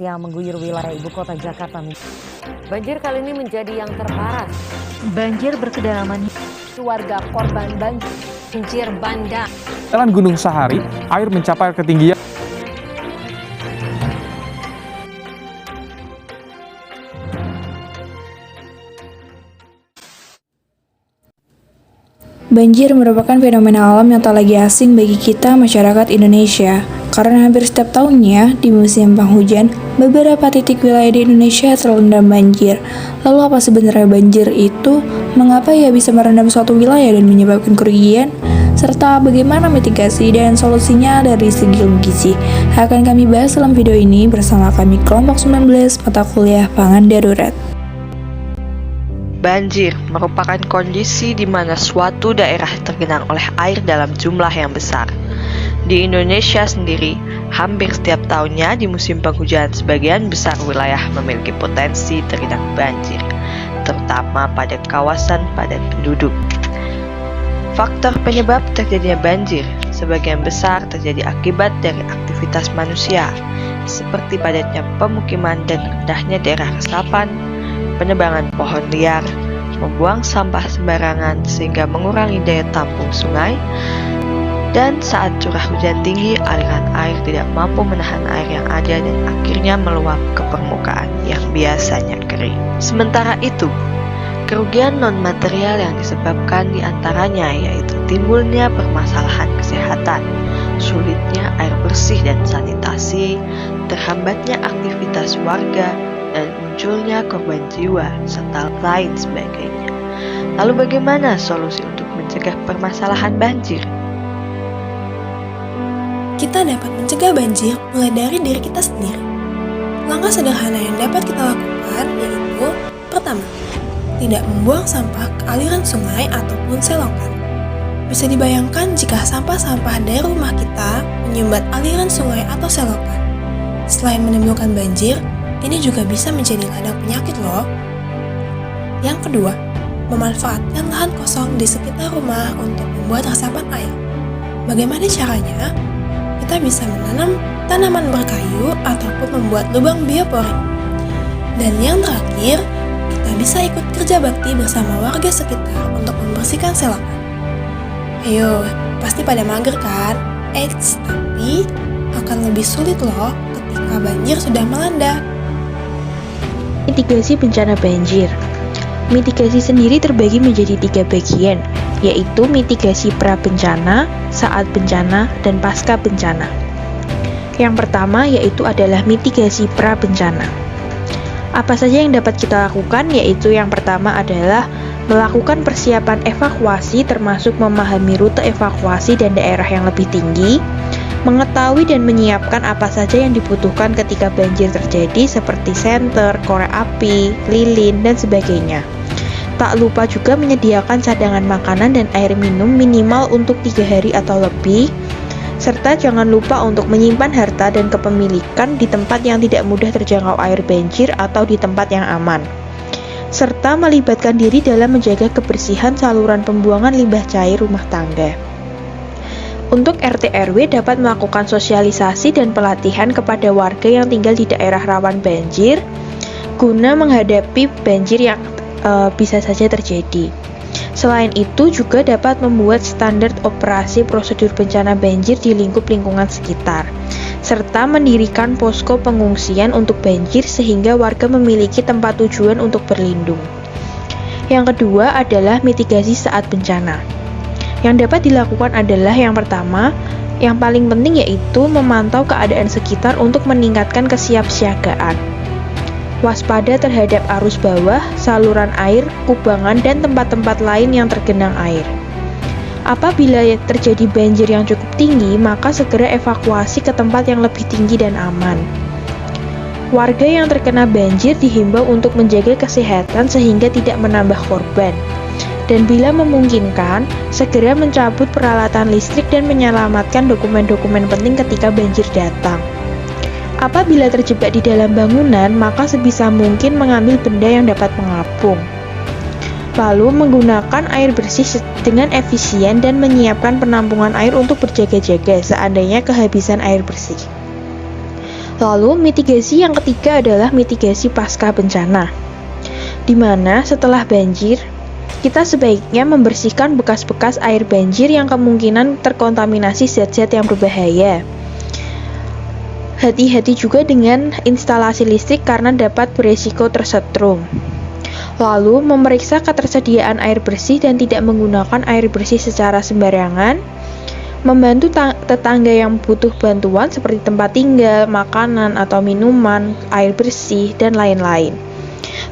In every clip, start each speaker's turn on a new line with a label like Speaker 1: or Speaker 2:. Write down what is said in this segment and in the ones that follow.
Speaker 1: yang mengguyur wilayah ibu kota Jakarta. Banjir kali ini menjadi yang terparah.
Speaker 2: Banjir berkedalaman
Speaker 3: Keluarga korban banjir bandang.
Speaker 4: Jalan Gunung Sahari, air mencapai ketinggian
Speaker 5: Banjir merupakan fenomena alam yang tak lagi asing bagi kita masyarakat Indonesia. Karena hampir setiap tahunnya, di musim penghujan, beberapa titik wilayah di Indonesia terendam banjir. Lalu apa sebenarnya banjir itu? Mengapa ia bisa merendam suatu wilayah dan menyebabkan kerugian? Serta bagaimana mitigasi dan solusinya dari segi logisi? Akan kami bahas dalam video ini bersama kami kelompok 19 mata kuliah pangan darurat.
Speaker 6: Banjir merupakan kondisi di mana suatu daerah tergenang oleh air dalam jumlah yang besar. Di Indonesia sendiri, hampir setiap tahunnya di musim penghujan sebagian besar wilayah memiliki potensi tergenang banjir, terutama pada kawasan padat penduduk. Faktor penyebab terjadinya banjir sebagian besar terjadi akibat dari aktivitas manusia, seperti padatnya pemukiman dan rendahnya daerah resapan, penebangan pohon liar, membuang sampah sembarangan sehingga mengurangi daya tampung sungai, dan saat curah hujan tinggi, aliran air tidak mampu menahan air yang ada dan akhirnya meluap ke permukaan yang biasanya kering. Sementara itu, kerugian non-material yang disebabkan diantaranya yaitu timbulnya permasalahan kesehatan, sulitnya air bersih dan sanitasi, terhambatnya aktivitas warga, dan munculnya korban jiwa, serta lain sebagainya. Lalu bagaimana solusi untuk mencegah permasalahan banjir?
Speaker 5: Kita dapat mencegah banjir mulai dari diri kita sendiri. Langkah sederhana yang dapat kita lakukan yaitu: pertama, tidak membuang sampah ke aliran sungai ataupun selokan. Bisa dibayangkan jika sampah-sampah dari rumah kita menyumbat aliran sungai atau selokan. Selain menimbulkan banjir, ini juga bisa menjadi ladang penyakit loh. Yang kedua, memanfaatkan lahan kosong di sekitar rumah untuk membuat resapan air. Bagaimana caranya? Kita bisa menanam tanaman berkayu ataupun membuat lubang bioporing. Dan yang terakhir, kita bisa ikut kerja bakti bersama warga sekitar untuk membersihkan selokan. Ayo, pasti pada mager kan? Tapi akan lebih sulit loh ketika banjir sudah melanda.
Speaker 2: Mitigasi bencana banjir. Mitigasi sendiri terbagi menjadi 3 bagian, yaitu mitigasi pra-bencana, saat bencana, dan pasca bencana. Yang pertama yaitu adalah mitigasi pra-bencana. Apa saja yang dapat kita lakukan? Yaitu yang pertama adalah melakukan persiapan evakuasi, termasuk memahami rute evakuasi dan daerah yang lebih tinggi, mengetahui dan menyiapkan apa saja yang dibutuhkan ketika banjir terjadi seperti senter, korek api, lilin, dan sebagainya. Tak lupa juga menyediakan cadangan makanan dan air minum minimal untuk 3 hari atau lebih, serta jangan lupa untuk menyimpan harta dan kepemilikan di tempat yang tidak mudah terjangkau air banjir atau di tempat yang aman, serta melibatkan diri dalam menjaga kebersihan saluran pembuangan limbah cair rumah tangga. Untuk RT RW dapat melakukan sosialisasi dan pelatihan kepada warga yang tinggal di daerah rawan banjir guna menghadapi banjir yang bisa saja terjadi. Selain itu juga dapat membuat standar operasi prosedur bencana banjir di lingkup lingkungan sekitar, serta mendirikan posko pengungsian untuk banjir sehingga warga memiliki tempat tujuan untuk berlindung. Yang kedua adalah mitigasi saat bencana. Yang dapat dilakukan adalah yang pertama, yang paling penting yaitu memantau keadaan sekitar untuk meningkatkan kesiapsiagaan. Waspada terhadap arus bawah, saluran air, kubangan, dan tempat-tempat lain yang tergenang air. Apabila terjadi banjir yang cukup tinggi, maka segera evakuasi ke tempat yang lebih tinggi dan aman. Warga yang terkena banjir dihimbau untuk menjaga kesehatan sehingga tidak menambah korban. Dan bila memungkinkan, segera mencabut peralatan listrik dan menyelamatkan dokumen-dokumen penting ketika banjir datang. Apabila terjebak di dalam bangunan, maka sebisa mungkin mengambil benda yang dapat mengapung. Lalu menggunakan air bersih dengan efisien dan menyiapkan penampungan air untuk berjaga-jaga seandainya kehabisan air bersih. Lalu, mitigasi yang ketiga adalah mitigasi pasca bencana, di mana setelah banjir, kita sebaiknya membersihkan bekas-bekas air banjir yang kemungkinan terkontaminasi zat-zat yang berbahaya. Hati-hati juga dengan instalasi listrik karena dapat beresiko tersetrum. Lalu, memeriksa ketersediaan air bersih dan tidak menggunakan air bersih secara sembarangan. Membantu tetangga yang butuh bantuan seperti tempat tinggal, makanan atau minuman, air bersih, dan lain-lain.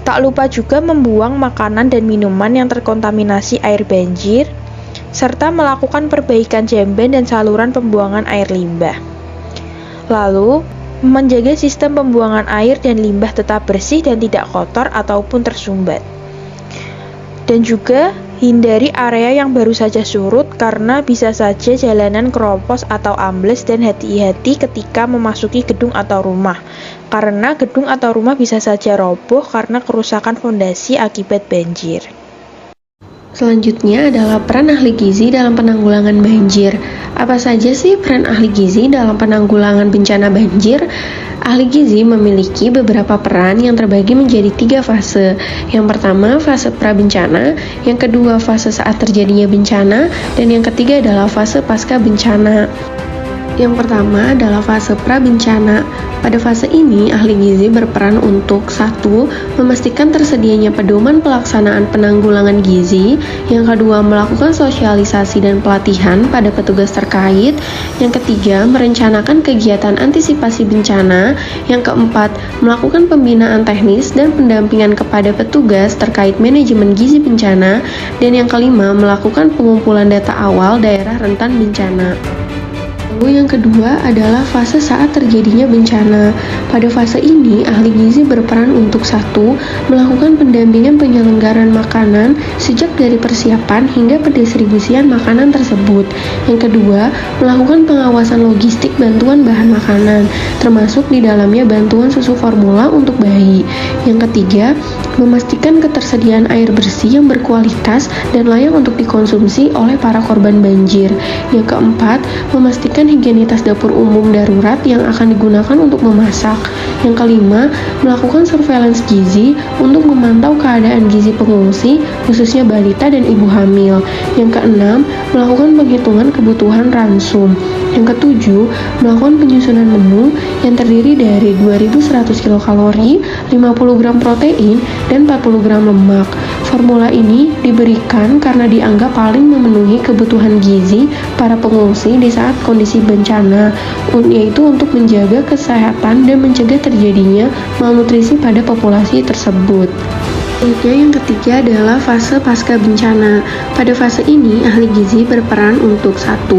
Speaker 2: Tak lupa juga membuang makanan dan minuman yang terkontaminasi air banjir, serta melakukan perbaikan jamban dan saluran pembuangan air limbah. Lalu, menjaga sistem pembuangan air dan limbah tetap bersih dan tidak kotor ataupun tersumbat. Dan juga hindari area yang baru saja surut karena bisa saja jalanan keropos atau ambles, dan hati-hati ketika memasuki gedung atau rumah. Karena gedung atau rumah bisa saja roboh karena kerusakan fondasi akibat banjir.
Speaker 7: Selanjutnya adalah peran ahli gizi dalam penanggulangan banjir. Apa saja sih peran ahli gizi dalam penanggulangan bencana banjir? Ahli gizi memiliki beberapa peran yang terbagi menjadi 3 fase. Yang pertama, fase prabencana, yang kedua, fase saat terjadinya bencana, dan yang ketiga adalah fase pasca bencana. Yang pertama adalah fase prabencana. Pada fase ini, ahli gizi berperan untuk 1. Memastikan tersedianya pedoman pelaksanaan penanggulangan gizi. Yang kedua, melakukan sosialisasi dan pelatihan pada petugas terkait. Yang ketiga, merencanakan kegiatan antisipasi bencana. Yang keempat, melakukan pembinaan teknis dan pendampingan kepada petugas terkait manajemen gizi bencana. Dan yang kelima, melakukan pengumpulan data awal daerah rentan bencana. Lalu yang kedua adalah fase saat terjadinya bencana. Pada fase ini, ahli gizi berperan untuk 1. Melakukan pendampingan penyelenggaraan makanan sejak dari persiapan hingga pendistribusian makanan tersebut. Yang kedua, melakukan pengawasan logistik bantuan bahan makanan, termasuk di dalamnya bantuan susu formula untuk bayi. Yang ketiga, memastikan ketersediaan air bersih yang berkualitas dan layak untuk dikonsumsi oleh para korban banjir. Yang keempat, memastikan higienitas dapur umum darurat yang akan digunakan untuk memasak. Yang kelima, melakukan surveillance gizi untuk memantau keadaan gizi pengungsi, khususnya balita dan ibu hamil. Yang keenam, melakukan penghitungan kebutuhan ransum. Yang ketujuh, melakukan penyusunan menu yang terdiri dari 2100 kilokalori, 50 gram protein, dan 40 gram lemak. Formula ini diberikan karena dianggap paling memenuhi kebutuhan gizi para pengungsi di saat kondisi bencana, yaitu untuk menjaga kesehatan dan mencegah terjadinya malnutrisi pada populasi tersebut. Selanjutnya yang ketiga adalah fase pasca bencana. Pada fase ini, ahli gizi berperan untuk 1.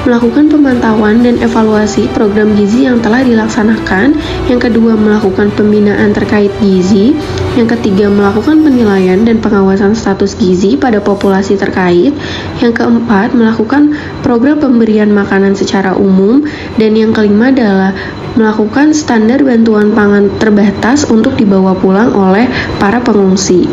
Speaker 7: Melakukan pemantauan dan evaluasi program gizi yang telah dilaksanakan. Yang kedua, melakukan pembinaan terkait gizi. Yang ketiga, melakukan penilaian dan pengawasan status gizi pada populasi terkait. Yang keempat, melakukan program pemberian makanan secara umum. Dan yang kelima adalah melakukan standar bantuan pangan terbatas untuk dibawa pulang oleh para pengungsi.